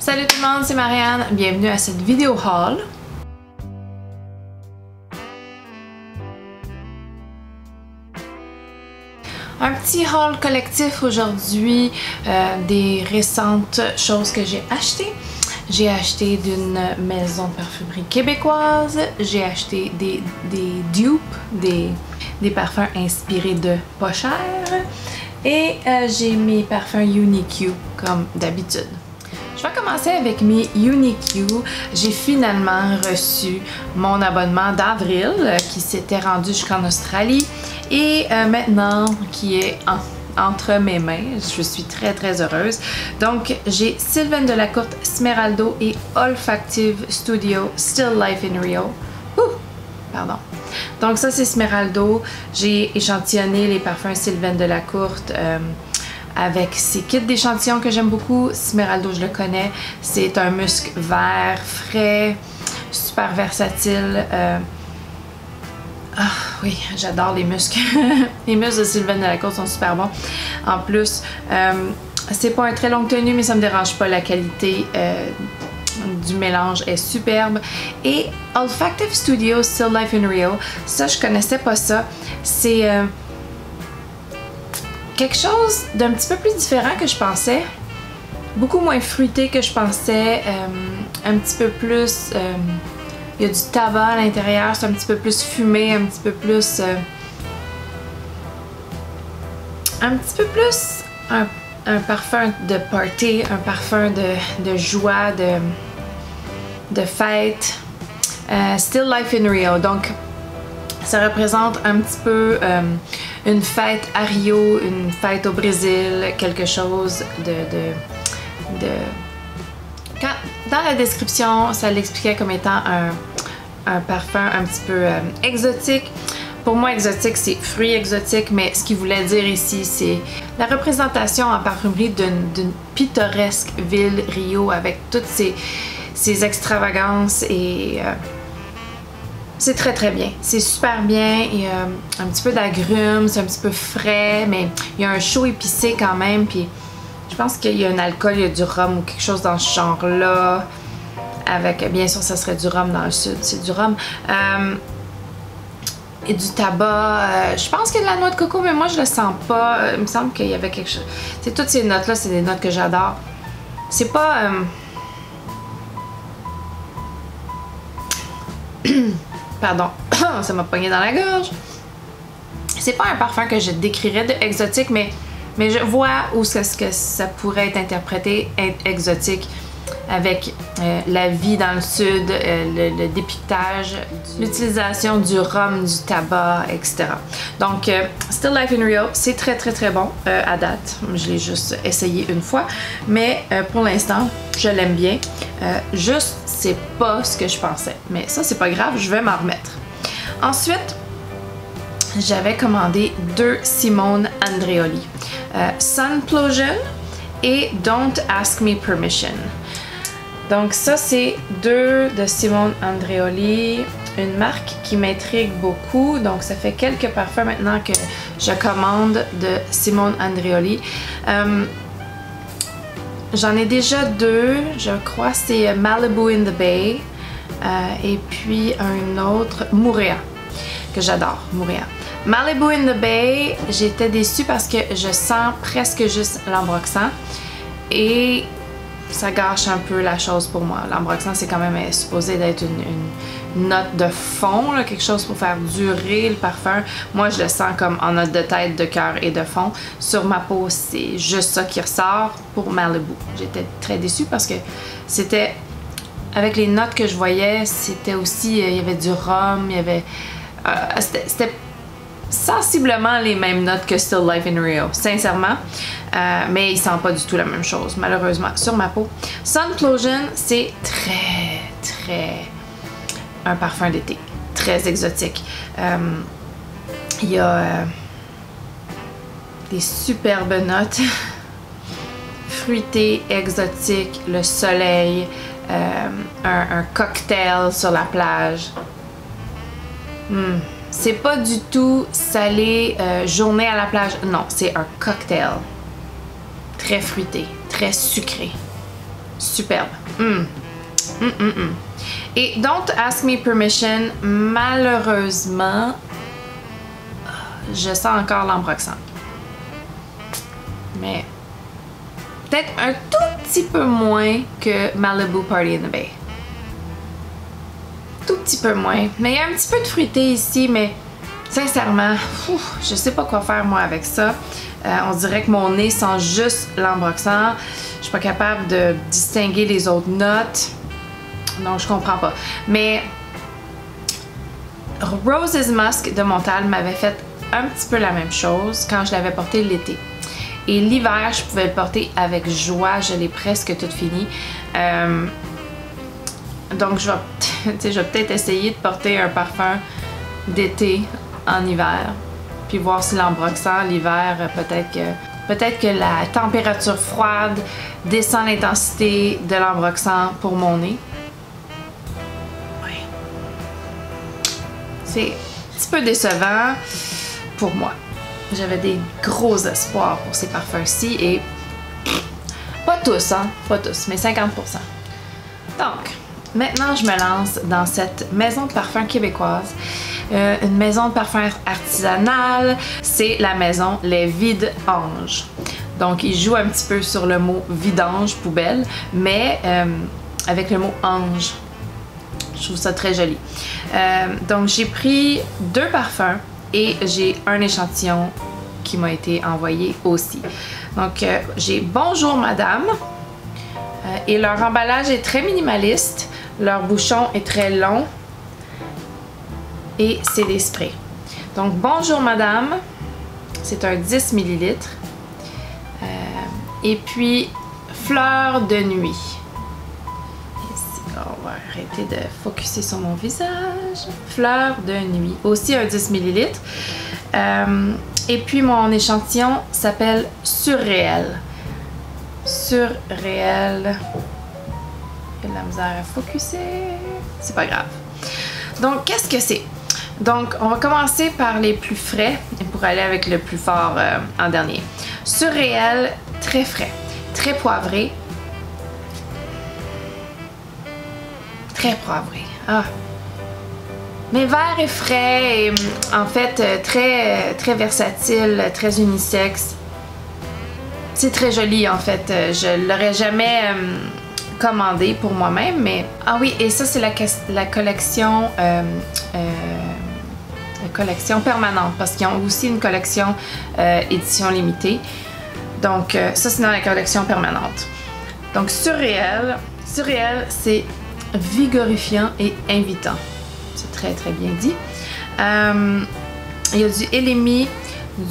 Salut tout le monde, c'est Marianne, bienvenue à cette vidéo haul. Un petit haul collectif aujourd'hui des récentes choses que j'ai achetées. J'ai acheté d'une maison de parfumerie québécoise, j'ai acheté des dupes, des parfums inspirés de pas cher et j'ai mes parfums Unique comme d'habitude. Je vais commencer avec mes Unique. J'ai finalement reçu mon abonnement d'avril qui s'était rendu jusqu'en Australie et maintenant qui est entre mes mains. Je suis très heureuse. Donc j'ai Sylvain Delacourte Smeraldo et Olfactive Studio Still Life in Rio. Pardon. Donc ça c'est Smeraldo. J'ai échantillonné les parfums Sylvain Delacourte avec ces kits d'échantillons que j'aime beaucoup. Smeraldo, je le connais. C'est un musc vert, frais, super versatile. Oui, j'adore les muscs. Les muscs de Sylvain Delacourte sont super bons. En plus, c'est pas un très longue tenue, mais ça me dérange pas. La qualité du mélange est superbe. Et Olfactive Studio Still Life in Rio, ça, je connaissais pas ça. C'est quelque chose d'un petit peu plus différent que je pensais. Beaucoup moins fruité que je pensais. Un petit peu plus... il y a du tabac à l'intérieur, c'est un petit peu plus fumé, un petit peu plus... un parfum de party, un parfum de joie, de fête. Still Life in Rio. Donc, ça représente un petit peu une fête à Rio, une fête au Brésil, quelque chose dans la description, ça l'expliquait comme étant un parfum un petit peu exotique. Pour moi, exotique, c'est fruits exotiques, mais ce qu'il voulait dire ici, c'est la représentation en parfumerie d'une pittoresque ville, Rio, avec toutes ces extravagances et c'est très bien. C'est super bien. Il y a un petit peu d'agrumes, c'est un petit peu frais, mais il y a un chaud épicé quand même, puis je pense qu'il y a un alcool, il y a du rhum ou quelque chose dans ce genre-là. Avec, bien sûr, ça serait du rhum dans le sud, c'est du rhum. Et du tabac. Je pense qu'il y a de la noix de coco, mais moi je le sens pas. Il me semble qu'il y avait quelque chose. C'est toutes ces notes-là, c'est des notes que j'adore. C'est pas. Pardon, ça m'a pogné dans la gorge. C'est pas un parfum que je décrirais de exotique, mais je vois où est-ce que ça pourrait être interprété exotique avec la vie dans le sud, le dépiquetage, l'utilisation du rhum, du tabac, etc. Donc, Still Life in Rio, c'est très bon à date. Je l'ai juste essayé une fois, mais pour l'instant, je l'aime bien. Juste, c'est pas ce que je pensais. Mais ça, c'est pas grave, je vais m'en remettre. Ensuite, j'avais commandé deux Simone Andreoli. Sunplosion et Don't Ask Me Permission. Donc ça, c'est deux de Simone Andreoli, une marque qui m'intrigue beaucoup. Donc ça fait quelques parfums maintenant que je commande de Simone Andreoli. J'en ai déjà deux, je crois, c'est Malibu in the Bay et puis un autre, Mouréa, que j'adore, Mouréa. Malibu in the Bay, j'étais déçue parce que je sens presque juste l'ambroxan et ça gâche un peu la chose pour moi. L'ambroxan, c'est quand même supposé d'être une note de fond, là, quelque chose pour faire durer le parfum. Moi, je le sens comme en note de tête, de cœur et de fond. Sur ma peau, c'est juste ça qui ressort pour Malibu. J'étais très déçue parce que c'était, avec les notes que je voyais, c'était aussi, il y avait du rhum, il y avait... c'était sensiblement les mêmes notes que Still Life in Rio, sincèrement. Mais il sent pas du tout la même chose, malheureusement, sur ma peau. Sunplosion, c'est très un parfum d'été, très exotique. Il y a des superbes notes, fruitées, exotiques, le soleil, un cocktail sur la plage. C'est pas du tout salé, journée à la plage. Non, c'est un cocktail. Très fruité, très sucré. superbe. Et Don't Ask Me Permission, malheureusement, je sens encore l'ambroxan. Mais peut-être un tout petit peu moins que Malibu Party in the Bay. Tout petit peu moins. Mais il y a un petit peu de fruité ici, mais sincèrement, je sais pas quoi faire moi avec ça. On dirait que mon nez sent juste l'ambroxan. Je suis pas capable de distinguer les autres notes. Donc je comprends pas. Mais Roses Musk de Montal m'avait fait un petit peu la même chose quand je l'avais porté l'été. Et l'hiver, je pouvais le porter avec joie. Je l'ai presque tout fini. Donc je vais peut-être essayer de porter un parfum d'été en hiver. Puis voir si l'ambroxan, l'hiver, peut-être que la température froide descend l'intensité de l'ambroxan pour mon nez. Oui. C'est un petit peu décevant pour moi. J'avais des gros espoirs pour ces parfums-ci et pas tous, hein? Pas tous, mais 50%. Donc, maintenant, je me lance dans cette maison de parfum québécoise. Une maison de parfum artisanale, c'est la maison Les Vidanges. Donc, il joue un petit peu sur le mot vidange, poubelle, mais avec le mot ange. Je trouve ça très joli. Donc, j'ai pris 2 parfums et j'ai un échantillon qui m'a été envoyé aussi. Donc, j'ai Bonjour Madame et leur emballage est très minimaliste. Leur bouchon est très long et c'est des sprays. Donc, Bonjour Madame, c'est un 10 ml. Et puis, Fleur de nuit. Ici, on va arrêter de focusser sur mon visage. Fleur de nuit, aussi un 10 ml. Et puis, mon échantillon s'appelle Surréel. Surréel. Il y a de la misère à focusser. C'est pas grave. Donc, qu'est-ce que c'est? Donc, on va commencer par les plus frais pour aller avec le plus fort en dernier. Surréel, très frais, très poivré. Très poivré. Ah! Mais vert et frais et en fait très versatile, très unisexe. C'est très joli en fait. Je l'aurais jamais commandé pour moi-même, mais... Ah oui, et ça c'est la collection... collection permanente parce qu'ils ont aussi une collection édition limitée. Donc ça c'est dans la collection permanente. Donc Surréel, c'est vigorifiant et invitant. C'est très très bien dit. Il y a du élémi,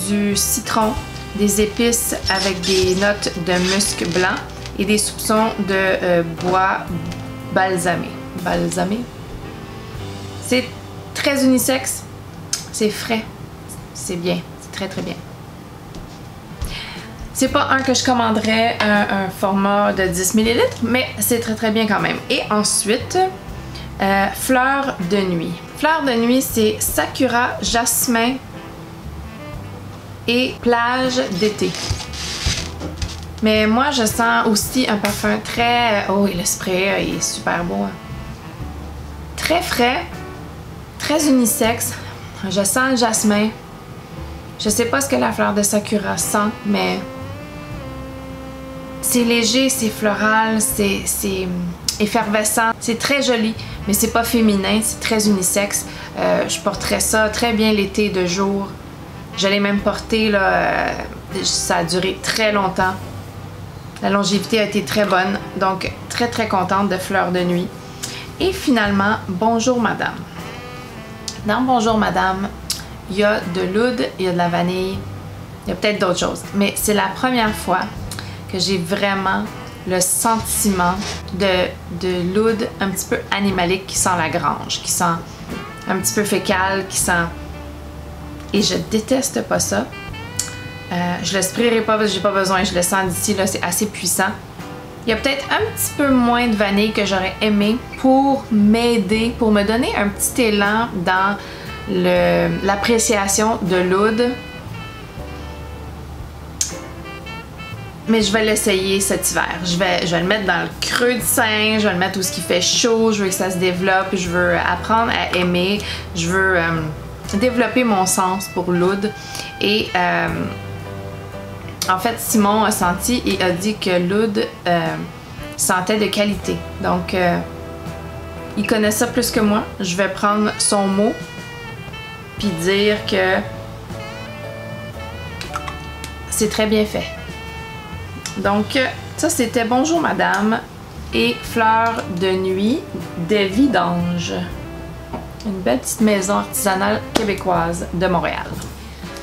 du citron, des épices avec des notes de musc blanc et des soupçons de bois balsamé. Balsamé. C'est très unisexe. C'est frais, c'est bien, c'est très très bien. C'est pas un que je commanderais un format de 10 ml, mais c'est très très bien quand même. Et ensuite, Fleur de nuit. Fleur de nuit, c'est Sakura, jasmin et plage d'été. Mais moi, je sens aussi un parfum très... Oh, et le spray, il est super beau. Hein. Très frais, très unisexe. Je sens le jasmin. Je sais pas ce que la fleur de Sakura sent, mais c'est léger, c'est floral, c'est effervescent. C'est très joli, mais c'est pas féminin, c'est très unisexe. Je porterais ça très bien l'été de jour. Je l'ai même porté, là, ça a duré très longtemps. La longévité a été très bonne, donc très très contente de Fleur de nuit. Et finalement, Bonjour Madame. Dans Bonjour Madame, il y a de l'oud, il y a de la vanille, il y a peut-être d'autres choses. Mais c'est la première fois que j'ai vraiment le sentiment de l'oud un petit peu animalique qui sent la grange, qui sent un petit peu fécal, qui sent... Et je déteste pas ça. Je le sprayerai pas parce que j'ai pas besoin, je le sens d'ici, là, c'est assez puissant. Il y a peut-être un petit peu moins de vanille que j'aurais aimé pour m'aider, pour me donner un petit élan dans l'appréciation de l'oud. mais je vais l'essayer cet hiver. Je vais le mettre dans le creux du sein, je vais le mettre où ce qui fait chaud, je veux que ça se développe, je veux apprendre à aimer, je veux développer mon sens pour l'oud. Et en fait, Simon a senti et a dit que l'oud sentait de qualité. Donc, il connaît ça plus que moi. Je vais prendre son mot puis dire que c'est très bien fait. Donc, ça c'était Bonjour Madame et Fleurs de nuit de Vidange. Une belle petite maison artisanale québécoise de Montréal.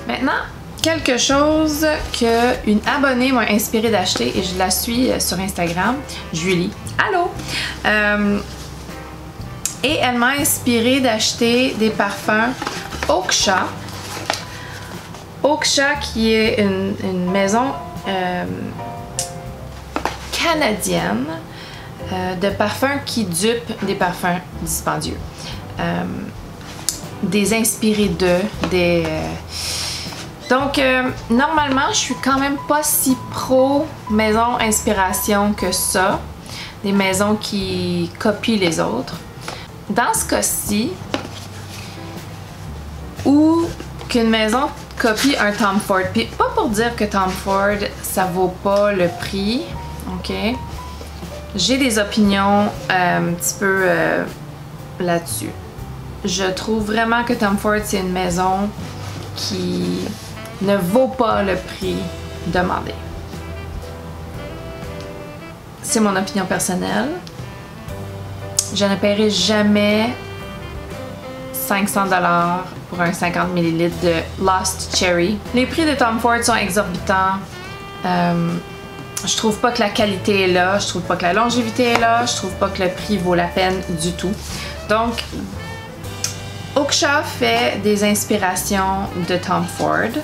Maintenant, quelque chose qu'une abonnée m'a inspiré d'acheter et je la suis sur Instagram, Julie. Allô! Et elle m'a inspiré d'acheter des parfums Oaksha. Oaksha qui est une maison canadienne de parfums qui dupent des parfums dispendieux. Des inspirés d'eux, donc normalement je suis quand même pas si pro maison inspiration que ça, des maisons qui copient les autres. Dans ce cas-ci, ou qu'une maison copie un Tom Ford, puis pas pour dire que Tom Ford ça vaut pas le prix, ok? J'ai des opinions un petit peu là-dessus. Je trouve vraiment que Tom Ford c'est une maison qui ne vaut pas le prix demandé. C'est mon opinion personnelle. Je ne paierai jamais 500$ pour un 50 ml de Lost Cherry. Les prix de Tom Ford sont exorbitants. Je trouve pas que la qualité est là, je trouve pas que la longévité est là, je trouve pas que le prix vaut la peine du tout. Donc, Oaksha fait des inspirations de Tom Ford.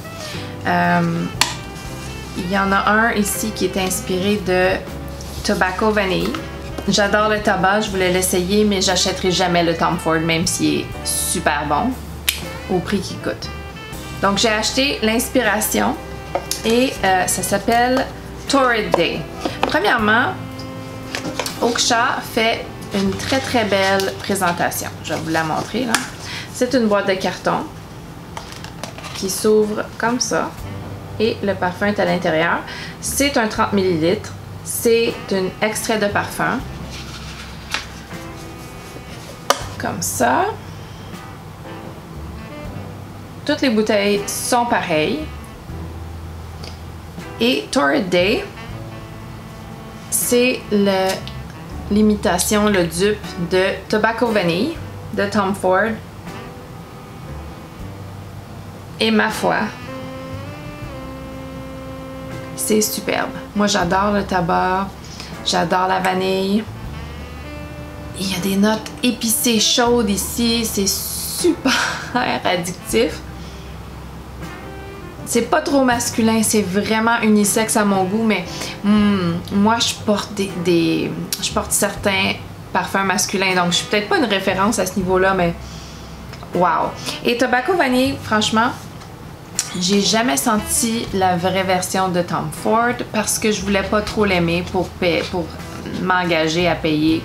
Il y en a un ici qui est inspiré de Tobacco Vanille. J'adore le tabac, je voulais l'essayer, mais j'achèterai jamais le Tom Ford, même s'il est super bon, au prix qu'il coûte. Donc j'ai acheté l'inspiration et ça s'appelle Torrid Day. Premièrement, Oaksha fait une très très belle présentation. Je vais vous la montrer là. C'est une boîte de carton qui s'ouvre comme ça et le parfum est à l'intérieur. C'est un 30 ml. C'est un extrait de parfum. Comme ça. Toutes les bouteilles sont pareilles. Et Torrid Day, c'est l'imitation, le dupe de Tobacco Vanille de Tom Ford. Et ma foi, c'est superbe. Moi, j'adore le tabac, j'adore la vanille. Il y a des notes épicées chaudes ici, c'est super addictif. C'est pas trop masculin, c'est vraiment unisexe à mon goût, mais moi je porte je porte certains parfums masculins, donc je suis peut-être pas une référence à ce niveau-là, mais wow! Et Tobacco Vanille, franchement, j'ai jamais senti la vraie version de Tom Ford parce que je voulais pas trop l'aimer pour m'engager à payer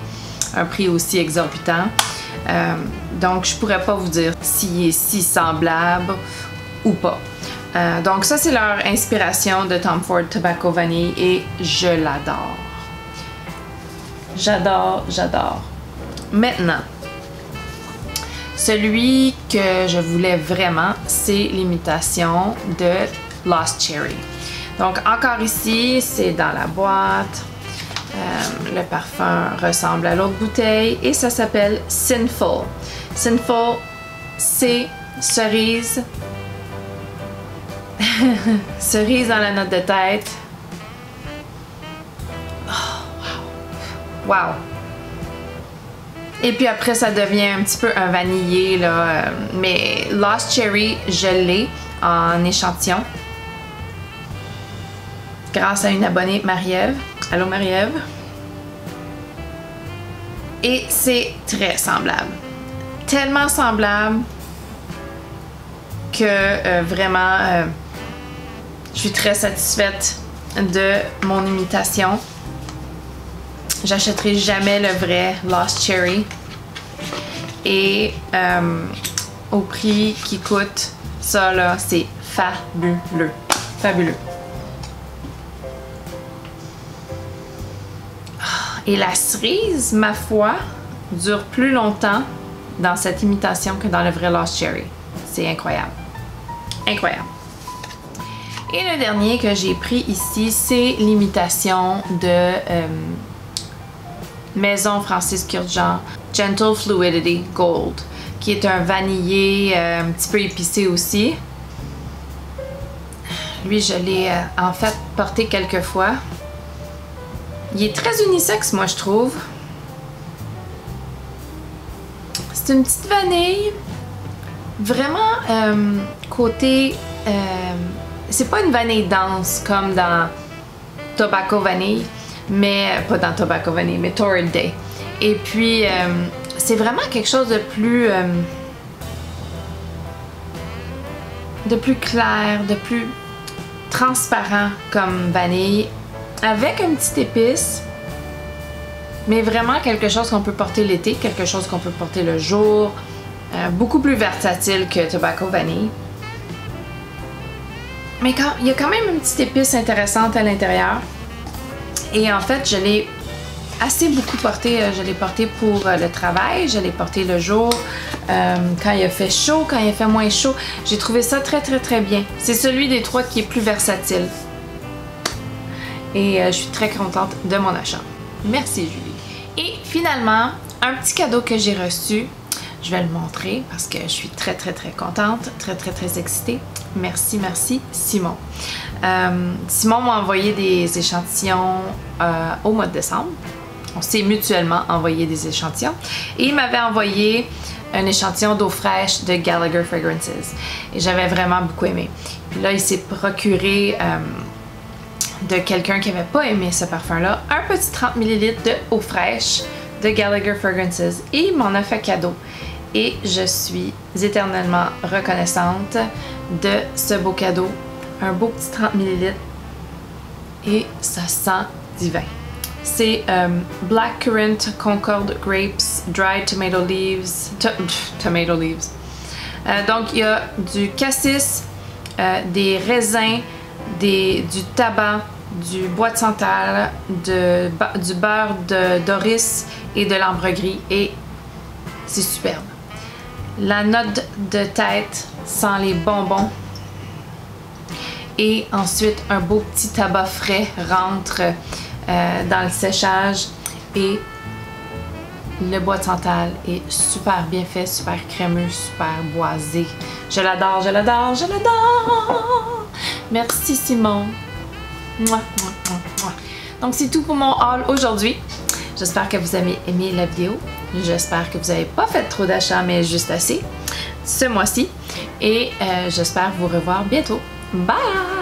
un prix aussi exorbitant. Donc je pourrais pas vous dire s'il est si semblable ou pas. Donc ça c'est leur inspiration de Tom Ford Tobacco Vanille et je l'adore. J'adore, j'adore. Maintenant, celui que je voulais vraiment, c'est l'imitation de Lost Cherry. Donc encore ici, c'est dans la boîte. Le parfum ressemble à l'autre bouteille et ça s'appelle Sinful. Sinful, c'est cerise. Cerise dans la note de tête. Oh, wow! Wow! Et puis après, ça devient un petit peu un vanillé, là. Mais Lost Cherry, je l'ai en échantillon. Grâce à une abonnée, Marie-Ève. Allô, Marie-Ève? Et c'est très semblable. Tellement semblable que vraiment, je suis très satisfaite de mon imitation. J'achèterai jamais le vrai Lost Cherry. Et au prix qui coûte, ça là, c'est fabuleux. Fabuleux. Et la cerise, ma foi, dure plus longtemps dans cette imitation que dans le vrai Lost Cherry. C'est incroyable. Incroyable. Et le dernier que j'ai pris ici, c'est l'imitation de Maison Francis Kurkdjian Gentle Fluidity Gold, qui est un vanillé un petit peu épicé aussi. Lui, je l'ai en fait porté quelques fois. Il est très unisexe, moi, je trouve. C'est une petite vanille. Vraiment, côté... c'est pas une vanille dense comme dans Tobacco Vanille, mais... Pas dans Tobacco Vanille, mais Torrid Day. Et puis, c'est vraiment quelque chose de plus clair, de plus transparent comme vanille, avec une petite épice, mais vraiment quelque chose qu'on peut porter l'été, quelque chose qu'on peut porter le jour, beaucoup plus versatile que Tobacco Vanille. Mais il y a quand même une petite épice intéressante à l'intérieur. Et en fait, je l'ai assez beaucoup porté. Je l'ai porté pour le travail, je l'ai porté le jour, quand il a fait chaud, quand il a fait moins chaud. J'ai trouvé ça très très très bien. C'est celui des trois qui est plus versatile. Et je suis très contente de mon achat. Merci Julie. Et finalement, un petit cadeau que j'ai reçu. Je vais le montrer parce que je suis très très très contente, très très très excitée. Merci, merci Simon. Simon m'a envoyé des échantillons au mois de décembre. On s'est mutuellement envoyé des échantillons. Et il m'avait envoyé un échantillon d'eau fraîche de Gallagher Fragrances. Et j'avais vraiment beaucoup aimé. Puis là, il s'est procuré de quelqu'un qui n'avait pas aimé ce parfum-là, un petit 30 ml de eau fraîche de Gallagher Fragrances. Et il m'en a fait cadeau. Et je suis éternellement reconnaissante de ce beau cadeau. Un beau petit 30 ml. Et ça sent divin. C'est Blackcurrant Concord Grapes, Dried Tomato Leaves. Tomato Leaves. Donc, il y a du cassis, des raisins, du tabac, du bois de santal, du beurre d'oryx et de l'ambre gris. Et c'est superbe. La note de tête sent les bonbons. Et ensuite, un beau petit tabac frais rentre dans le séchage. Et le bois de santal est super bien fait, super crémeux, super boisé. Je l'adore, je l'adore, je l'adore! Merci Simon! Mouah, mouah, mouah, mouah. Donc c'est tout pour mon haul aujourd'hui. J'espère que vous avez aimé la vidéo. J'espère que vous n'avez pas fait trop d'achats, mais juste assez ce mois-ci. Et j'espère vous revoir bientôt. Bye!